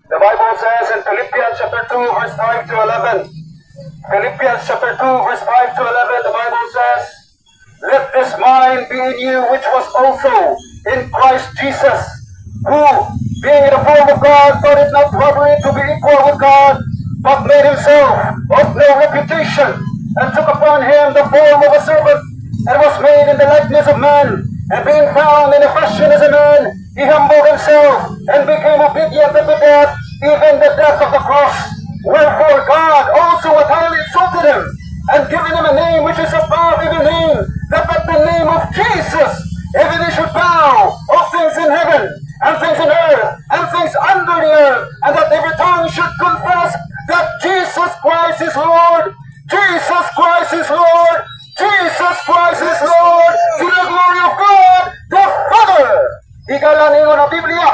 The Bible says in Philippians chapter 2, verse 5 to 11. Philippians chapter 2, verse 5 to 11, the Bible says, "Let this mind be in you, which was also in Christ Jesus, who, being in the form of God, thought it not robbery to be equal with God, but made himself of no reputation, and took upon him the form of a servant, and was made in the likeness of man. And being found in a fashion as a man, he humbled himself, and became obedient unto death, even the death of the cross. Wherefore God also hath highly exalted him, and given him a name which is above every name, that at the name of Jesus every knee should bow, of things in heaven, and things in earth, and things under the earth, and that every tongue should confess that Jesus Christ is Lord. Jesus Christ is Lord. Jesus Christ is Lord, to the glory of God the Father." Higala ningon ang Biblia,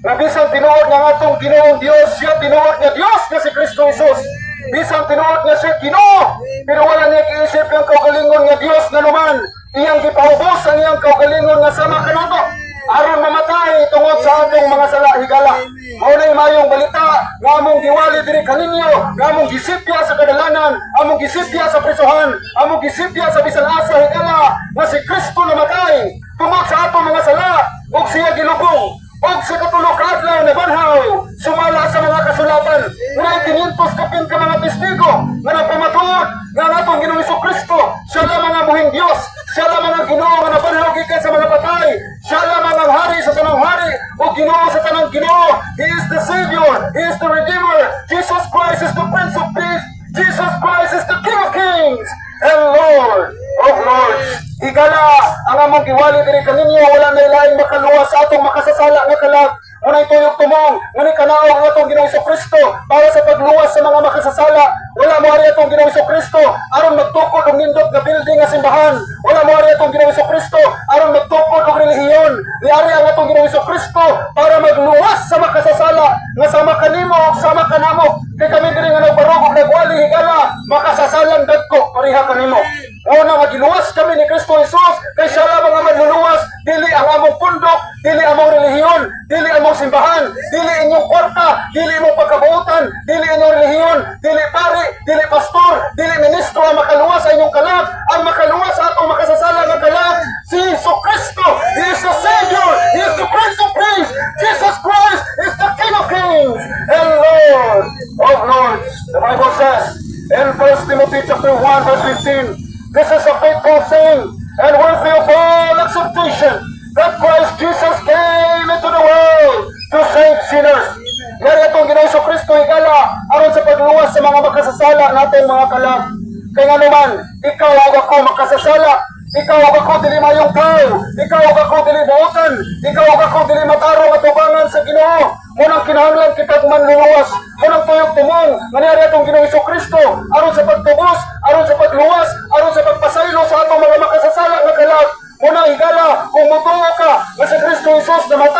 na bisan tinuod ng atong Ginoong Dios, siya tinuod nga Dios na si Kristo Jesus. Bisan tinuod nga siya Ginoo, pero wala niya kiisip yung kaugalingon nga Dios na naman. Iyang gipaubos ang iyang kaugalingon nga sama kanato, aron mamatay tungod sa atong mga sala. Higala, maunay mayong balita nga among giwali diri kaninyo, nga among gisipya sa kadalanan, among gisipya sa prisuhan, among gisipya sa bisan asa. Higala, nga si Kristo namatay tungod sa atong mga sala, ug siya gilubong, ug sa katulog adlaw na banhaw sumala sa mga kasulatan. Nga 500 kapin ka mga testigo nga nagpamatuod nga ang atong Ginoong Jesucristo siya lamang ang muhing Dios, siya lamang ang Ginoo nga nabanhaw gikan sa mga patay, siya lamang ang hari sa tanang hari o Ginoo sa tanang Ginoo. He is the Savior, He is the Redeemer. Jesus Christ is the Prince of Peace. Jesus Christ is the King of Kings and Lord of Lords. Higala, ang among giwali diri kaninyo, wala na ilaing makaluwas sa atong makasasala nga kalag. Unay tuyok tumong, ngunit kanaog ang atong Ginoong Jesucristo para sa pagluwas sa mga makasasala. Wala mo ari atong Ginoong Jesucristo aron magtukod og nindot nga building nga simbahan. Wala mo ari atong Ginoong Jesucristo aron magtukod og relihiyon. Niari ang atong Ginoong Jesucristo para magluwas sa makasasala nga sama kanimo ug sama kanamo. Kay kami diri nga nagbarog og nagwali. Higala, makasasalang dagko pareha kanimo. Una nga giluwas kami ni Kristo Jesus, kay siya lamang ang manluluwas, dili ang among pundok, dili among relihiyon, dili among simbahan, dili inyong kwarta, dili imong pagkabuutan, dili inyong relihiyon, dili pari, dili pastor, dili ministro ang makaluwas sa inyong kalag. Ang makaluwas sa atong makasasala nga kalag, si Jesucristo. He is the Savior, He is the Prince of Peace. Jesus Christ is the King of Kings and Lord of Lords. The Bible says in 1 Timothy chapter 1 verse 15, "This is a faithful saying and worthy of all acceptation, that Christ Jesus came into the world to save sinners." Ngari atong Ginoong Jesucristo, higala, aron sa pagluwas sa mga makasasala natong mga kalag. Kaya nga naman, ikaw o ako makasasala, ikaw o ako dili mayong tao, ikaw o ako dili buotan, ikaw o ako dili matarong at ubangan sa Ginoo. Munang kinahanglan kita manluluwas, munang tuyok tumong, nangyari atong Ginoong Jesucristo aron sa pagtubos, aron sa pagluwas, aron sa pagpasaylo sa atong mga makasasala nga kalag. Munang higala, kung mutuo ka nga si Kristo Jesus namatay